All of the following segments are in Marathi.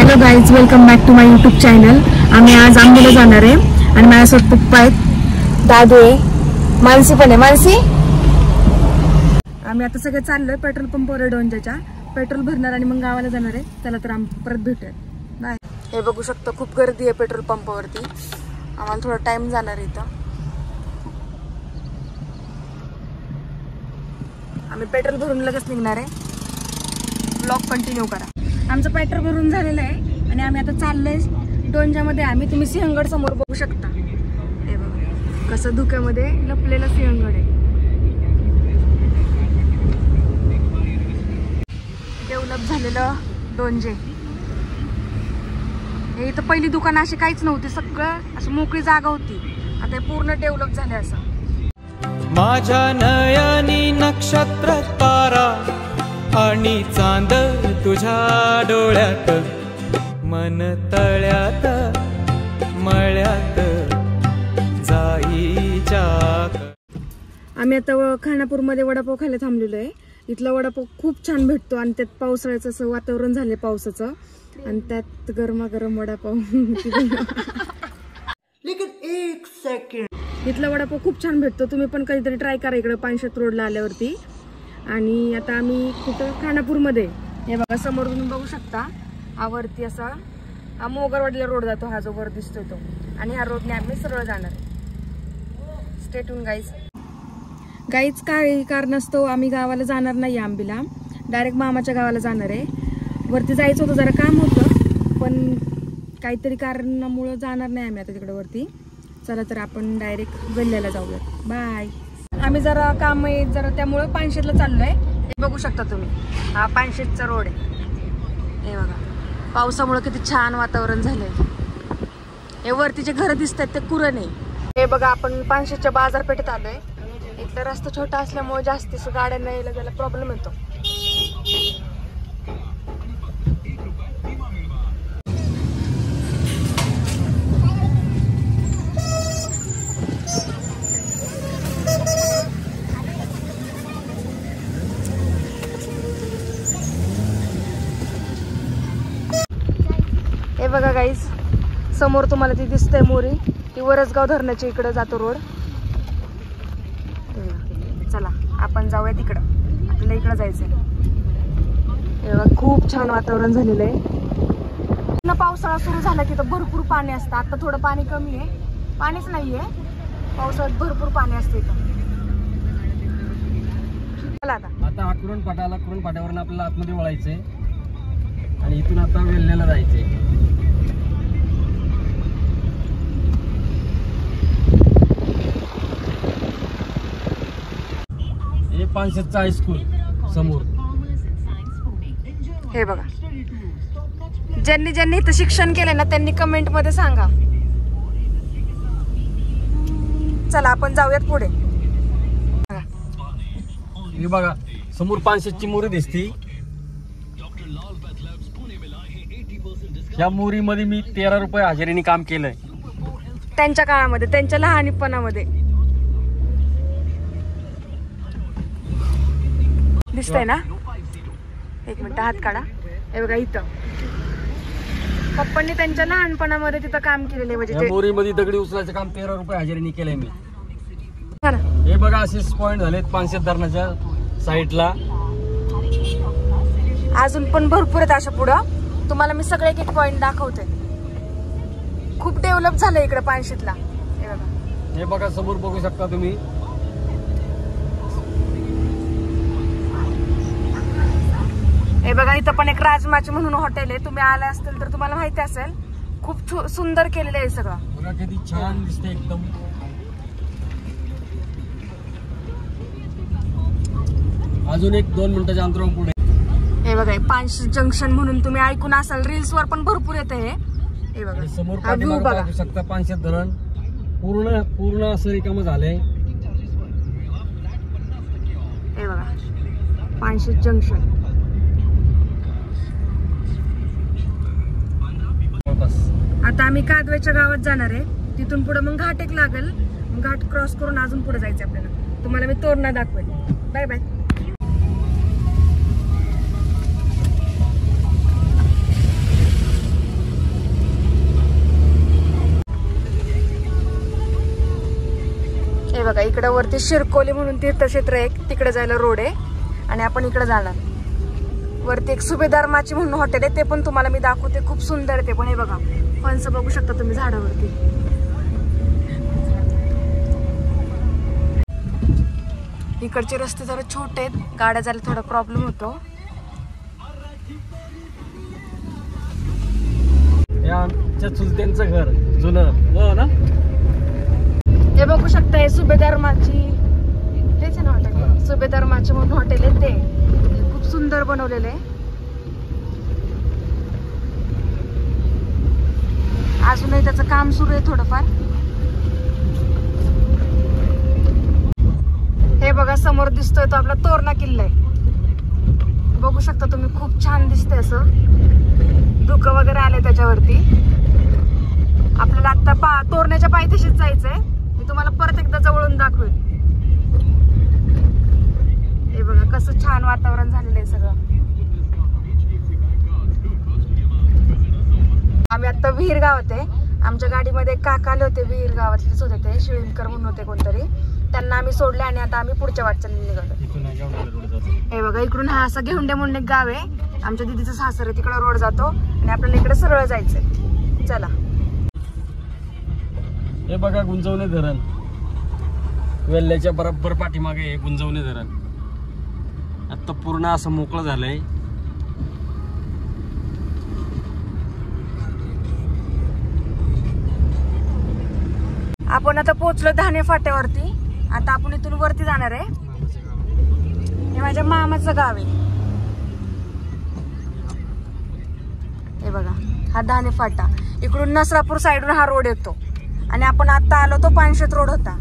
Hello guys, welcome back to my YouTube channel. आम्ही आज आंबोला जाणार आहे आणि माझ्यासोबत पप्पा आहेत, दादू आहे, मानसी पण आहे. मानसी, आम्ही आता सगळे चाललोय पेट्रोल पंपावर डोंजाच्या. पेट्रोल भरणार आणि मग गावाला जाणार आहे. चला तर आम्ही परत भेटूयात. बाय. हे बघू शकता, खूप गर्दी आहे पेट्रोल पंपावरती. आम्हाला थोडा टाइम जाणार आहे इथं. आम्ही पेट्रोल भरून लगेच निघणार आहे. ब्लॉग कंटिन्यू करा. आमचं पेट्रोल भरून झालेलं आहे आणि आम्ही आता चाललोय डोंजामध्ये. तुम्ही सिंहगड समोर बघू शकता. हे बघा कसं धुक्यामध्ये लपलेलं सिंहगड आहे. डेव्हलप झालेलं डोंजे. हे इथं पहिली दुकानं अशी काहीच नव्हती, सगळं असं मोकळी जागा होती. आता हे पूर्ण डेव्हलप झाले. असं माझ्या नयनी नक्षत्र तारा आणि चांद तुझ्या डोळ्यात, मन तळ्यात मळ्यात जाईच्या. आम्ही आता खानापूरमध्ये वडापाव खायला थांबलेलो आहे. इथला वडापाव खूप छान भेटतो आणि त्यात पावसाळ्याचं असं वातावरण झालंय, पावसाचं, आणि त्यात गरमागरम वडापाव. एक सेकंड. इथला वडापाव खूप छान भेटतो. तुम्ही पण कधीतरी ट्राय करा इकडे पानशेत रोडला आल्यावरती. आणि आता आम्ही कुठं खानापूरमध्ये. हे बघा समोर तुम्ही बघू शकता, हा वरती असा हा मोगरवाडीला रोड जातो, हा जो वर दिसतोय तो. आणि ह्या रोडने आम्ही सरळ जाणार आहे. Stay tune guys. काही कारणास्तव आम्ही गावाला जाणार नाही. आंबीला डायरेक्ट मामाच्या गावाला जाणार आहे. वरती जायचं होतं, जरा काम होतं, पण काहीतरी कारणामुळं जाणार नाही आम्ही आता तिकडे वरती. चला तर आपण डायरेक्ट गल्ल्याला जाऊयात. बाय. आम्ही जरा काम आहे जरा, त्यामुळे पानशेतला चाललोय. हे बघू शकता तुम्ही, हा पानशेतचा रोड आहे. हे बघा पावसामुळे किती छान वातावरण झालंय. हे वरती जे घर दिसतात ते कुरण आहे. हे बघा आपण पानशेतच्या बाजारपेठेत आलोय. इथला रस्ता छोटा असल्यामुळे जास्तीच गाड्यांना यायला त्याला प्रॉब्लेम येतो. हे बघा गाईज, समोर तुम्हाला ती दिसतंय मोरी, ती वरसगाव धरणाच्या इकडे जातो रोड. चला आपण जाऊया तिकडं, आपल्याला इकडं जायचंय. हे बघा खूप छान वातावरण झालेलं आहे. पावसाळा सुरू झाला की तर भरपूर पाणी असतं. आता थोडं पाणी कमी आहे, पाणीच नाहीये. पावसाळ्यात भरपूर पाणी असतं इथं. चला आता आकुरण पाट्यावरून आपल्याला आतमध्ये वळायचंय आणि इथून आता वेल्ल्याला जायचंय. हे पानशेतचं हायस्कूल समोर. हे बघा, ज्यांनी इथं शिक्षण केलंय ना त्यांनी कमेंट मध्ये सांगा. चला आपण जाऊयात पुढे. हे बघा समोर पानशेतची मोरी दिसती. या मोरीमध्ये मी 13 रुपये हजेरीने काम केलंय त्यांच्या काळामध्ये, त्यांच्या लहानपणामध्ये. दिसतंय ना? एक मिनिट, हात काढा. हे बघा इथं पप्पांनी त्यांच्या लहानपणामध्ये तिथं काम केलेलं आहे. म्हणजे मोरीमध्ये दगडी उचलायचं काम 13 रुपये हजेरीने केलंय मी. हे बघा असे पॉइंट झालेत पानशेत धरणाच्या साईडला. अजून पण भरपूर आहेत अशा पुढं. तुम्हाला मी सगळे एक पॉइंट दाखवते. खूप डेव्हलप झालं इकडे पानशेतला. हे बघा समोर बघू शकता तुम्ही. हे बघा इथं पण एक राजमाची म्हणून हॉटेल आहे. तुम्ही आले असतील तर तुम्हाला माहिती असेल. खूप सुंदर केलेलं आहे सगळं. बघा किती छान दिसते एकदम. अजून एक 2 मिनिटाच्या अंतरावर पुढे. हे बघा पानशेत जंक्शन म्हणून तुम्ही ऐकून असाल, रील्स वर पण भरपूर येते हे बघा. समोर बघू शकता पानशेत धरण पूर्ण असं रिकामं झालंय. हे बघा पानशेत जंक्शन. आता आम्ही कादव्याच्या गावात जाणार आहे. तिथून पुढे मग घाट एक लागेल. घाट क्रॉस करून अजून पुढे जायचं आपल्याला. तुम्हाला मी तोरणा दाखवेल. Bye bye. इकडे वरती शिरकोली म्हणून तीर्थक्षेत्र आहे, तिकडे जायला रोड आहे आणि आपण इकडे जाणार. वरती एक सुभेदार माची म्हणून हॉटेल आहे, ते पण तुम्हाला मी दाखवते. खूप सुंदर आहे ते पण. हे बघा फणस बघू शकता तुम्ही झाडावरती. इकडचे रस्ते जरा छोटे आहेत, गाड्या जायला थोडा प्रॉब्लेम होतो. आमच्या चुलत्यांचं घर जुनं हो ना. हे बघू शकता हे सुभेदार माची, तेच आहे ना हॉटेल. सुभेदार माची म्हणून हॉटेल आहे ते खूप सुंदर बनवलेलं आहे. अजूनही त्याचं काम सुरू आहे थोडंफार. हे बघा समोर दिसतोय तो आपला तोरणा किल्ला आहे. बघू शकता तुम्ही, खूप छान दिसतंय असं. धुकं वगैरे आले त्याच्यावरती. आपल्याला आता तोरण्याच्या पायथ्याशीच जायचंय. मी तुम्हाला परत एकदा जवळून दाखवेल. हे बघा कसं छान वातावरण झालेलं आहे सगळं. आम्ही आता विहीर गावात आहे. आमच्या गाडीमध्ये काका आले होते, विहीर गावातलेच होते ते, शिळीमकर म्हणून होते कोणतरी. त्यांना आम्ही सोडले आणि आता आम्ही पुढच्या वाटचालीने निघालो. हे बघा इकडून हा असा घेऊंडे म्हणून एक गाव आहे, आमच्या दिदीचं सासर आहे, तिकडे रोड जातो आणि आपल्याला इकडे सरळ जायचंय. चला. हे बघा गुंजवणे धरण, वेल्ल्याच्या बरोबर पाठीमागे हे गुंजवणे धरण. आता पूर्ण असं मोकळं झालंय. आपण आता पोहोचलो धाणे फाट्यावरती. आता आपण इथून वरती जाणार आहे. हे माझ्या मामाचं गाव आहे. हे बघा हा धाणे फाटा. इकडून नसरापूर साईडून हा रोड येतो आणि आपण आता आलो तो पानशेत रोड होता.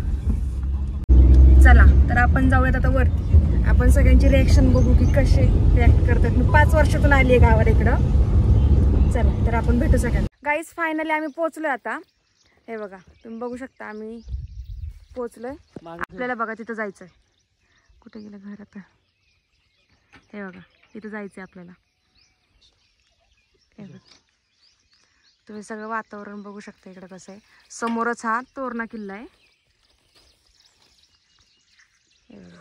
चला तर आपण जाऊयात आता वरती. आपण सगळ्यांची रिएक्शन बघू की कसे रिॲक्ट करतात. मी 5 वर्षातून आली आहे गावाला इकडं. चला तर आपण भेटू सगळ्यांना. गाईज फायनली आम्ही पोहोचलोय आता. हे बघा तुम्ही बघू शकता आम्ही पोहोचलोय. आपल्याला बघा तिथं जायचंय. कुठे गेलं घर आता. हे बघा तिथं जायचंय आपल्याला. हे बघा तुम्ही सगळं वातावरण बघू शकता इकडं कसं आहे. समोरच हा तोरणा किल्ला आहे. हे बघा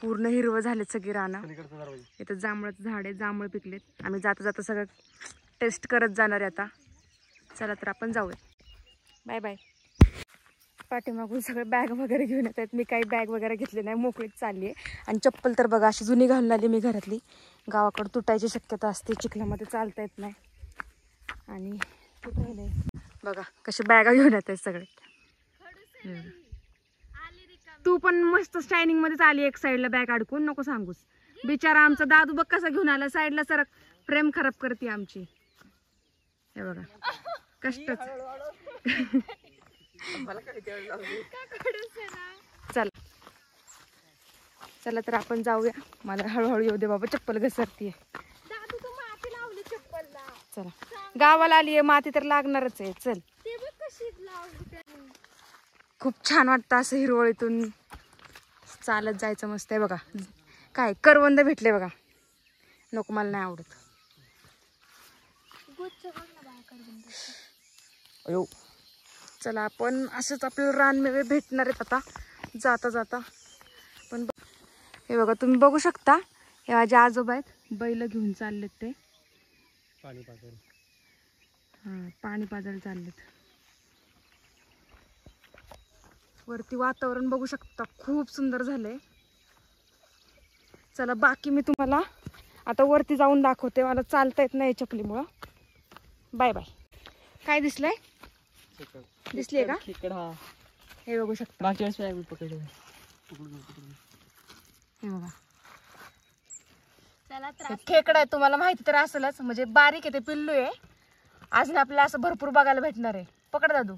पूर्ण हिरवं झालेत सगळी रानं. इथं जांभळाचं झाड आहे, जांभळ पिकलेत. आम्ही जाता जाता सगळं टेस्ट करत जाणार आहे आता. चला तर आपण जाऊया. Bye bye. पाठीमागून सगळे बॅग वगैरे घेऊन येत आहेत. मी काही बॅग वगैरे घेतली नाही, मोकळीच चालली आहे. आणि चप्पल तर बघा अशी जुनी घालून आली मी घरातली. गावाकडे तुटायची शक्यता असते, चिखलामध्ये चालता येत नाही. आणि कुठे बघा कसे बॅगा घेऊन येत आहेत सगळे. तू पण मस्त शायनिंग मध्येच आली एक साईडला बॅग अडकून. नको सांगूस. बिचारा आमचा दादू बघ कसा घेऊन आला साईडला. सर फ्रेम खराब करते आमची. हे बघा कष्टच. चला चला तर आपण जाऊया. मला हळूहळू येऊ दे बाबा, चप्पल घसरतीये. चला गावाला आलीये, माती तर लागणारच आहे. चल. खूप छान वाटतं असं हिरवळीतून चालत जायचं. मस्त आहे बघा. काय करवंद भेटले बघा. नको मला नाही आवडत. चला आपण असंच आपल्याला रानमेवे भेटणार आहेत आता जाता जाता. पण हे बघा तुम्ही बघू शकता, हे माझे आजोबा आहेत, बैल घेऊन चाललेत ते पाणी पाजायला चाललेत. वरती वातावरण बघू शकता खूप सुंदर झालंय. चला बाकी मी तुम्हाला आता वरती जाऊन दाखवते. मला चालता येत नाही चपलीमुळं. Bye bye. काय दिसलंय? दिसलीये का? हे बघू शकता. हे बघा खेकडा आहे. तुम्हाला माहिती तर असेलच, म्हणजे बारीक आहे ते, पिल्लू आहे. अजून आपल्याला असं भरपूर बघायला भेटणार आहे. पकड दादू,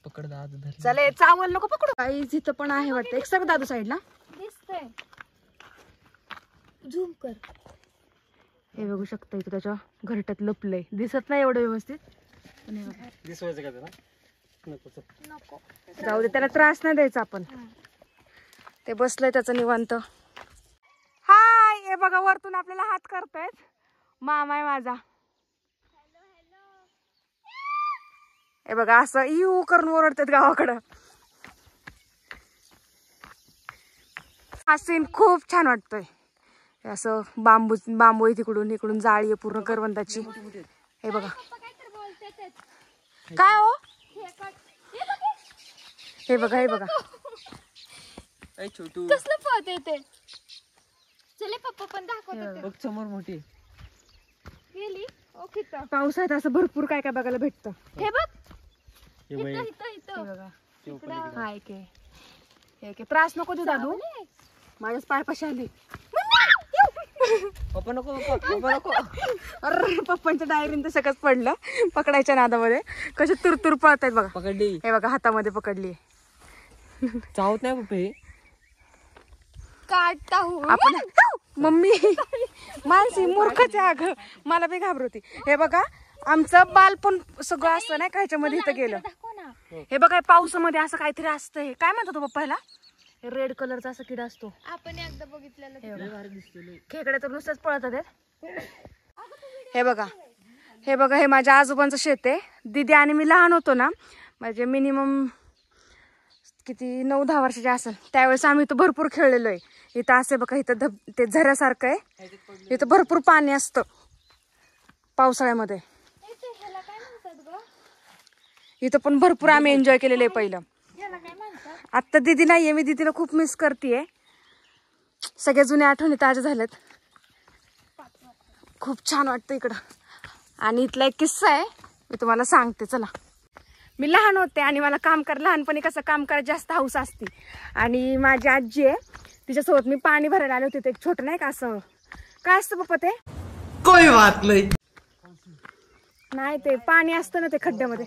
पकड दादू. चले चावल नको पकडू. काही इथं पण आहे वाटतं. एक सर दादू साईडला दिसतंय. झूम कर. हे बघू शकता इथं त्याच्या घरट्यात लपलंय. दिसत नाही एवढं व्यवस्थित. दिसवायचं का त्याला? नको जाऊ दे, त्याला त्रास नाही द्यायचा आपण. ते बसलंय त्याचं निवांत. हाय. हे बघा वरतून आपल्याला हात करतायत. मामा आहे माझा. हे बघा असं इऊ करून ओरडतात गावाकडं. हा सीन खूप छान वाटतोय. असं बांबू आहे तिकडून, इकडून जाळी आहे पूर्ण करवंदाची. हे बघा काय हो, हे बघा हे बघा छोटू कसलं पळत येते. चले पप्पा पण दाखवतात समोर मोठी गेली. ओके पावसात असं भरपूर काय काय बघायला भेटतं. हे बघ हे बाई, हाय के हे के त्रास नको देऊ दादू, माझ्याच पायापाशी आली. पप्पा नको पप्पा नको. अरे पप्पांच्या डायरीन तर सगळंच पडलं पकडायच्या नादामध्ये. कसे तुरतुर पळतायत बघा. पकडली, हे बघा हातामध्ये पकडली. चावत नाही पप्पा हे. काढता हो आपण मम्मी मानसी मूर्खच आहे अगं, मला बी घाबरवती. हे बघा आमचं बालपण सगळं असतं नाही का ह्याच्यामध्ये इथं गेलं. दाखव ना. हे बघा पावसामध्ये असं काहीतरी असतं. हे काय म्हणतो तो पप्पाला, रेड कलरचा असा किडा असतो. आपण एकदा बघितलेलं. खेकडे तर नुसतेच पळतात आहेत. हे बघा हे माझ्या आजोबांचं शेत आहे. दीदी आणि मी लहान होतो ना, म्हणजे मिनिमम किती 9-10 वर्षाचे असेल, त्यावेळेस आम्ही इथं भरपूर खेळलेलो आहे. इथं असे बघा इथं ते झऱ्यासारखं आहे. इथं भरपूर पाणी असतं पावसाळ्यामध्ये. ह्याला काय म्हणतात ग. इथं पण भरपूर आम्ही एन्जॉय केलेलं आहे पहिलं. ह्याला काय म्हणतात. आत्ता दीदी नाहीये, मी दीदीला खूप मिस करतेय. सगळ्या जुन्या आठवणी ताज्या झाल्यात. खूप छान वाटतं इकडं. आणि इथला एक किस्सा आहे, मी तुम्हाला सांगते. चला, मी लहान होते आणि मला लहानपणी कसं काम करायची जास्त हौस असते. आणि माझी आजी आहे, तिच्यासोबत मी पाणी भरायला आले होते. ते एक छोटं नाही का असं काय असतं पप्पा ते, कोई बात नाही ते पाणी असतं ना ते खड्ड्यामध्ये,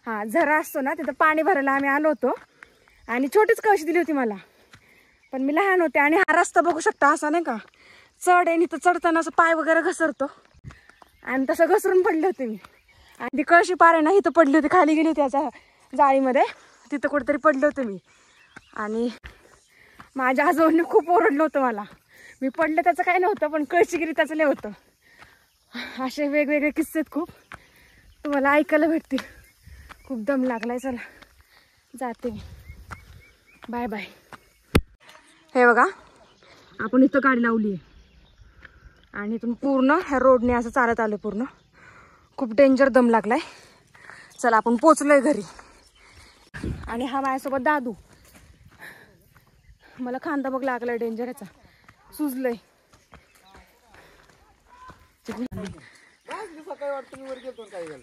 हा झरा असतो ना, तिथं पाणी भरायला आम्ही आलो होतो. आणि छोटीच कळशी दिली होती मला, पण मी लहान होते. आणि हा रस्ता बघू शकता असा नाही का चढ आहे, तर चढताना असं पाय वगैरे घसरतो. आणि तसं घसरून पडले होते मी. आणि ती कळशी पार आहे ना इथं पडली होती, खाली गेली होती याच्या जाळीमध्ये, तिथं कुठेतरी पडले होते मी. आणि माझ्या आजोबांनी खूप ओरडलं होतं मला. मी पडले त्याचं काही नव्हतं, पण कळशी गेली त्याचं लय होतं. असे वेगवेगळे किस्से खूप तुम्हाला ऐकायला भेटतील. खूप दम लागलाय. चला जाते मी, बाय बाय. हे बघा आपण इथं गाडी लावली आहे आणि इथून पूर्ण ह्या रोडने असं चालत आलं पूर्ण. खूप डेंजर दम लागलाय. चला आपण पोचलोय घरी. आणि हा माझ्यासोबत दादू. मला खांदा बघ लागलाय डेंजर, ह्याचा सुजलंय.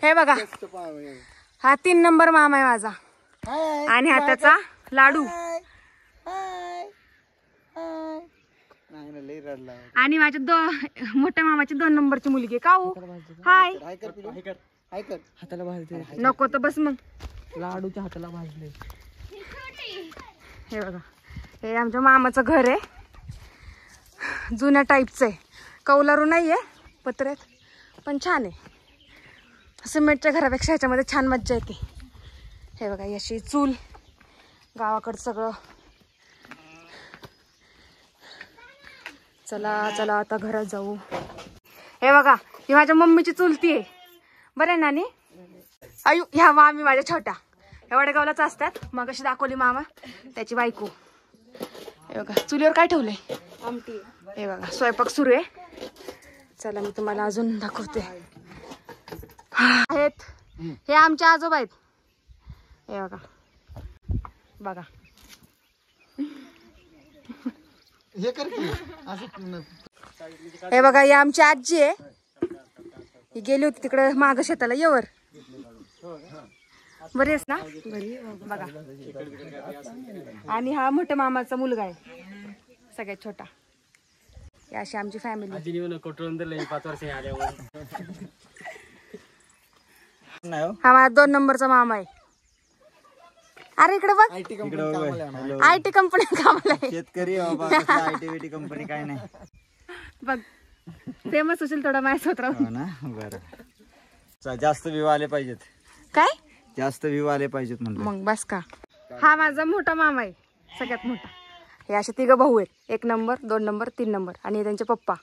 हे बघा हा 3 नंबर मामा आहे माझा. आणि हा त्याचा लाडू. आणि माझ्या मोठ्या मामाची 2 नंबरची मुलगी. का हो हाय, हाताला भाजले, नको तर बस मग. लाडूच्या हाताला भाजले. हे बघा हे आमच्या मामाचं घर आहे, जुन्या टाईपचं आहे. कौलारू नाही आहे, पत्र्यात, पण छान आहे. सिमेंटच्या घरापेक्षा ह्याच्यामध्ये छान मज्जा येते. हे बघा अशी चूल, गावाकडं सगळं. चला चला आता घरात जाऊ. हे बघा ही माझ्या मम्मीची चुलती आहे. बरं आहे नानी. अयू ह्या मामी माझ्या छोट्या ह्या वडगावलाच असतात. मग अशी दाखवली मामा त्याची बायको. हे बघा चुलीवर काय ठेवलंय, आमटी. हे बघा स्वयंपाक सुरू आहे. चला मी तुम्हाला अजून दाखवते. आहेत हे आमचे आजोबा आहेत. हे बघा बघा हे बघा ही आमची आजी आहे. ही गेली होती तिकडे माग शेताला. येवर बरी आहेस ना, बरी बघा. आणि हा मोठ्या मामाचा मुलगा आहे, सगळ्यात छोटा. ही अशी आमची फॅमिली. 5 वर्ष आल्यावर. हा माझा 2 नंबरचा मामा आहे. अरे इकडे बघ, आयटी कंपनी आयटी कंपनीत कामाला आहे. शेतकरी आयटी कंपनी काय नाही बघ फेमस होशील थोडा माझ्यासोबत राहून. हो ना. बरं जास्त व्ह्यू आले पाहिजेत. काय जास्त व्ह्यू आले पाहिजेत म्हणलं. मग बस का. हा माझा मोठा मामा आहे, सगळ्यात मोठा. हे असे 3 भाऊ आहेत, 1 नंबर 2 नंबर 3 नंबर. आणि हे त्यांचे पप्पा.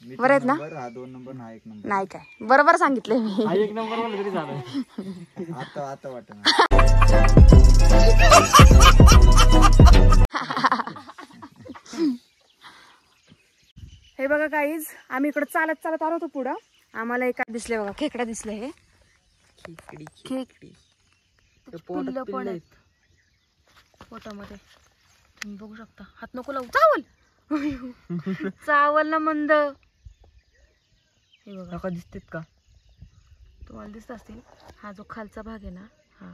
बरं आहेत ना. हा 2 नंबर हा 1 नंबर. नाही काय बरोबर सांगितलंय मी. 1 नंबर म्हणलं तरी झालं. आता वाटत हे बघा गाईज, आम्ही इकडे चालत चालत आलो होतो पुढं. आम्हाला एक काय दिसले बघा, खेकडा दिसले. हे पिल्लं पण आहेत पोटामध्ये, तुम्ही बघू शकता. हात नको लावू, चावल. चावल ना मंद. हे बघा दिसतेत का तुम्हाला दिसत असतील. हा जो खालचा भाग आहे ना, हा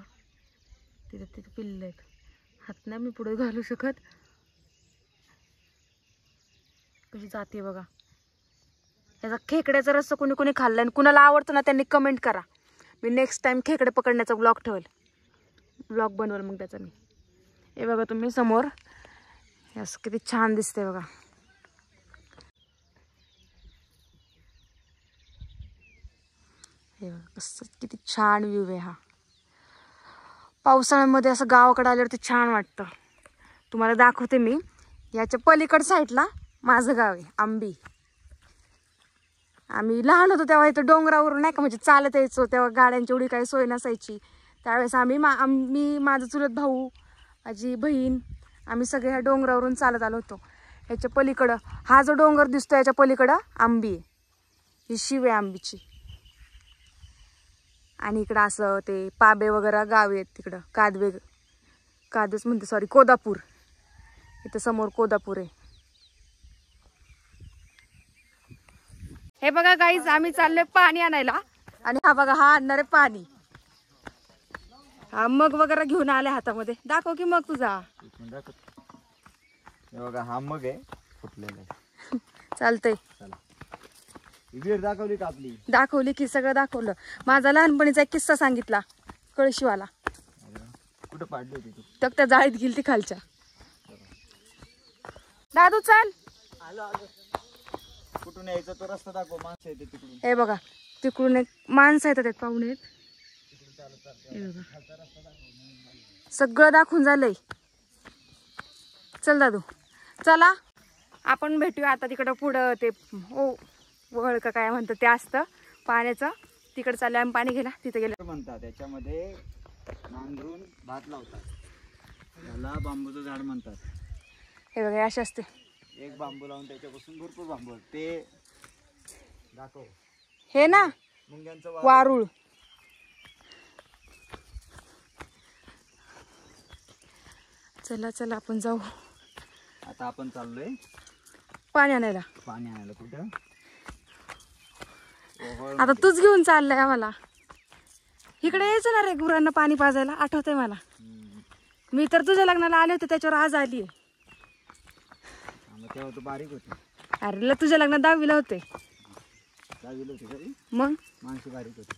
तिथे तिथे पिल्लं आहेत. हात नाही मी पुढे घालू शकत. कशी जाते बघा. याचा खेकड्याचा रस्सा कोणी कोणी खाल्ला आणि कुणाला आवडतो ना त्यांनी कमेंट करा. मी नेक्स्ट टाइम खेकडे पकडण्याचा ब्लॉग ठेवेल, ब्लॉग बनवेल मग त्याचा मी. हे बघा तुम्ही समोर, असं किती छान दिसते बघा. हे बघा कसं किती छान व्ह्यू आहे हा. पावसाळ्यामध्ये असं गावाकडे आल्यावरती छान वाटतं. तुम्हाला दाखवते मी. याच्या पलीकड साईडला माझं गाव आहे आंबी. आम्ही लहान होतो तेव्हा इथं डोंगरावरून नाही का म्हणजे चालत यायचो. तेव्हा गाड्यांची एवढी काही सोय नसायची. त्यावेळेस आम्ही माझं चुलत भाऊ, माझी बहीण, आम्ही सगळे ह्या डोंगरावरून चालत आलो होतो. याच्या पलीकडं हा जो डोंगर दिसतो याच्या पलीकडं आंबी आहे. ही शिव आहे आंबीची. आणि इकडं असं ते पाबे वगैरे गाव आहेत तिकडं. कादवेच म्हणते, सॉरी, कोदापूर. इथं समोर कोदापूर आहे. हे बघा गाईज, आम्ही चाललोय पाणी आणायला. आणि हा बघा, हा आणणार आहे पाणी. हा मग वगैरे घेऊन आले हातामध्ये. दाखव की मग तुझा. बघा हा मग आहे फुटलेला. चालतंय. विहीर दाखवली का आपली? दाखवली की, सगळं दाखवलं. माझा लहानपणीचा एक किस्सा सांगितला कळशीवाला. कुठं पाडली होती तू? तर त्या जाळीत गेली ती खालच्या. दादू चल. कुठून यायचा तो रस्ता दाखव. माणसं येते तिकडून. हे बघा तिकडून एक माणसं येतात, पाहुणे आहेत. हे बघा सगळं दाखवून झालंय. चल दादू चला, आपण भेटूया आता तिकडं पुढं. ते वळ का काय म्हणतात ते असतं पाण्याचं. तिकडे चाललं आम्ही पाणी घ्यायला. तिथे गेलं म्हणतात त्याच्यामध्ये नांगरून भात लावतात. त्याला बांबूचं झाड म्हणतात. हे बघा असे असते. एक बांबू लावून त्याच्यापासून भरपूर बांबू. ते दाखव. हे ना मुंग्यांचं वारुळ. चला चला आपण जाऊ. आता आपण चाललोय पाणी आणायला. पाणी आणायला. कुठं? आता तूच घेऊन चाललाय आम्हाला. इकडे यायचं ना रे गुरांना पाणी पाजायला. आठवतंय मला. मी तर तुझ्या लग्नाला आले होते त्याच्यावर आज आली. तेव्हा तू बारीक होती. अरे तुझ्या लग्नात 10वीला होते. 10वीला होती तरी मग माणशी बारीक होती.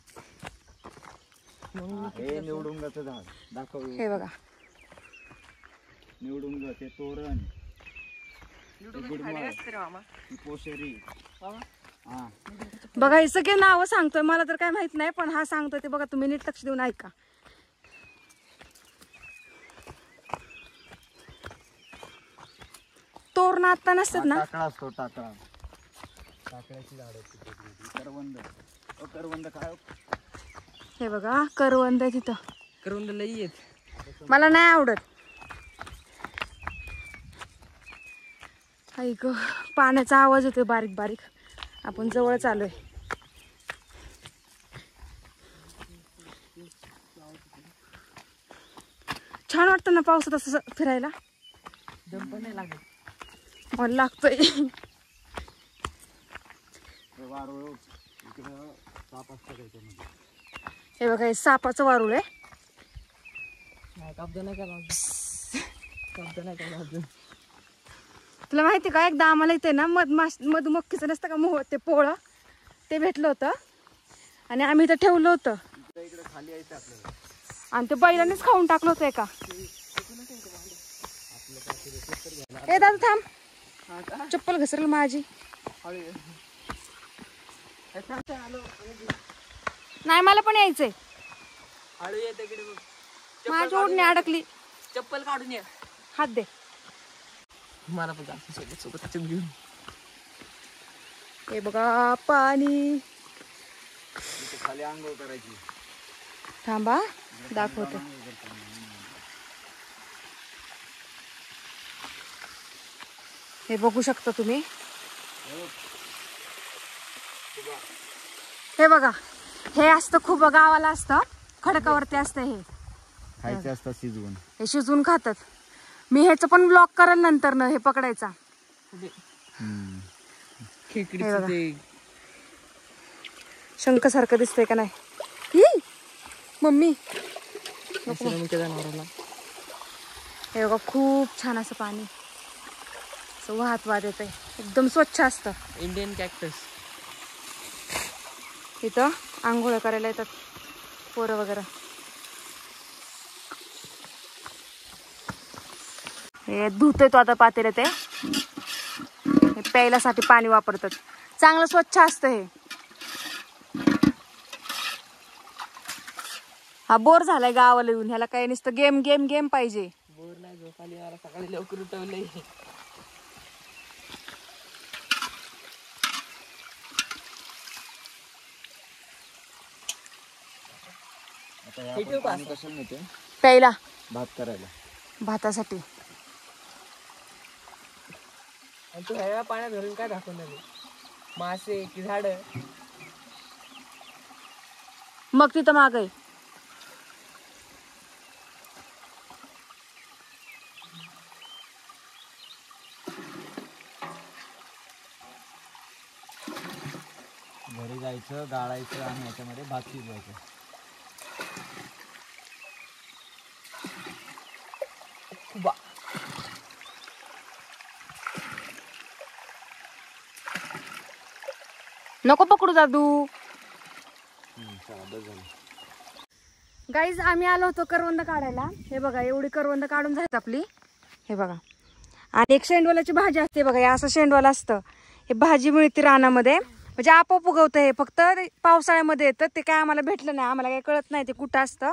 हे निवडुंगाचं झाड दाखव. हे बघा निवडुंग, ते तोरण, पोशेरी. बघा हे सगळे नावं सांगतोय. मला तर काय माहित नाही, पण हा सांगतोय ते बघा. तुम्ही नीट लक्ष देऊन ऐका. तोरण आता नसतात ना. टाकळा असतो. टाकळा. टाकळ्याची झाड असते. करवंद. करवंद काय? हे बघा करवंद आहे तिथं. करवंद लई आहेत. मला नाही आवडत. ऐक पाण्याचा आवाज येतोय बारीक बारीक. आपण जवळच आलोय. छान वाटतं ना पावसात असं फिरायला. दम पण नाही लागत. मला लागतोय. हे बघा हे सापाचं वारूळ आहे. कब्जा नाही केला. कब्जा नाही केला अजून. तुला माहिती का, एकदा आम्हाला इथे ना मधुमक्खीचं नसतं का मोह, ते पोळं ते भेटलं होतं आणि आम्ही इथं ठेवलं होतं. आणि ते बैलानेच खाऊन टाकलं होतं एका. ए दादा थांब, चप्पल घसरल माझी. नाही मला पण यायचंय. माझी ओढणी अडकली. चप्पल काढून ये. हात दे. मला पण सोबत सोबत घेऊन. हे बघा पाणी. खाली आंघोळ करायची. थांबा दाखवतो. हे बघू शकता तुम्ही. हे बघा, हे असतं खूप गावाला असतं, खडकावरती असतं हे. खायचं असतं शिजवून. हे शिजवून खातात. मी ह्याचं पण ब्लॉग करेल नंतर न हे पकडायचा. खेकडीचं ते शंख सारखं दिसतंय का नाही? ही! मम्मी श्रमिकच्या जनावराला. हे बघा, खूप छान असं पाणी असं वाहत वाहत येत आहे. एकदम स्वच्छ असतं. Indian cactus. इथं आंघोळ करायला येतात पोरं वगैरे. हे धुतोय तो आता पातेलं. ते हे प्यायल्यासाठी पाणी वापरतात. चांगलं स्वच्छ असतं हे. हा बोर झालाय गावाला येऊन. ह्याला काही नुसतं गेम गेम गेम पाहिजे. बोर नाही, झोप आली मला. सकाळी लवकर उठवलंय. आता हे आपण पाणी कशाला नेते? प्यायला, भात करायला. भातासाठी. आणि तू ह्या पाण्यात धरून काय दाखवणार आहे? मासे की झाड? मग तिथं माग आहे. घरी जायचं, गाळायचं आणि याच्यामध्ये भात शिजवायचं. खुबा. नको पकडू दादू. गाईज, आम्ही आलो होतो करवंद काढायला. हे बघा, एवढी करवंद काढून झालीत आपली. हे बघा, आणि एक शेंडवालाची भाजी असते बघा. हे असं शेंडवाला असतं. हे भाजी मिळते रानामध्ये, म्हणजे आपोआप उगवतं. हे फक्त पावसाळ्यामध्ये येतं. ते काय आम्हाला भेटलं नाही. आम्हाला काही कळत नाही ते कुठं असतं.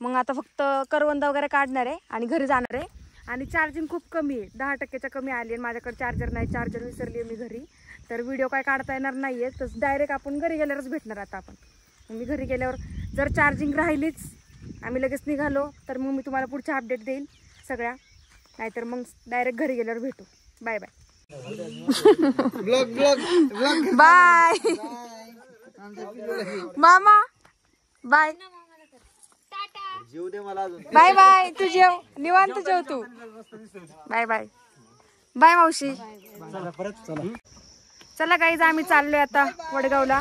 मग आता फक्त करवंद वगैरे काढणार आहे आणि घरी जाणार आहे. आणि चार्जिंग खूप कमी आहे, 10%च्या कमी आली आहे. माझ्याकडे चार्जर नाही, चार्जर विसरली आहे मी घरी. तर व्हिडिओ काय काढता येणार नाही आहे. तर डायरेक्ट आपण घरी गेल्यावरच भेटणार. आता आपण मी घरी गेल्यावर जर चार्जिंग राहिलीच, आम्ही लगेच निघालो, तर मग मी तुम्हाला पुढच्या अपडेट देईल सगळ्या. नाहीतर मग डायरेक्ट घरी गेल्यावर भेटू. Bye bye. बाय मामा. बाय. जीव दे मला अजून. Bye bye. तू जेव, निवांत जेव तू. Bye bye. बाय मावशी. चला गाईज, आम्ही चाललोय आता वडगावला.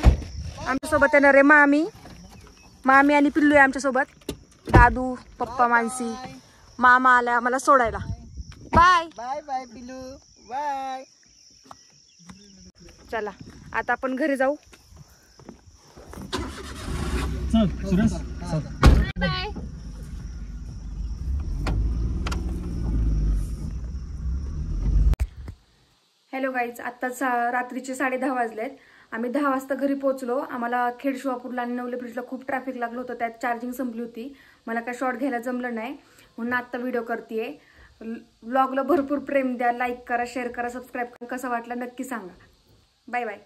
आमच्यासोबत येणार आहे मामी आणि पिल्लू आहे आमच्यासोबत. दादू, पप्पा, मानसी. मामा आला मला सोडायला. बाय बाय बाय पिलू, बाय. चला आता आपण घरी जाऊ. चल सुरेश, बाय. हॅलो गाईज, आत्ताच रात्रीचे 10:30 वाजलेत. आम्ही 10 वाजता घरी पोहोचलो. आम्हाला खेड शिवापूरला आणि नवले ब्रिजला खूप ट्रॅफिक लागलं होतं. त्यात चार्जिंग संपली होती. मला काय शॉर्ट घ्यायला जमलं नाही, म्हणून आत्ता व्हिडिओ करतेय. व्लॉगला भरपूर प्रेम द्या, लाईक करा, शेअर करा, सबस्क्राईब करा. कसं वाटलं नक्की सांगा. Bye bye.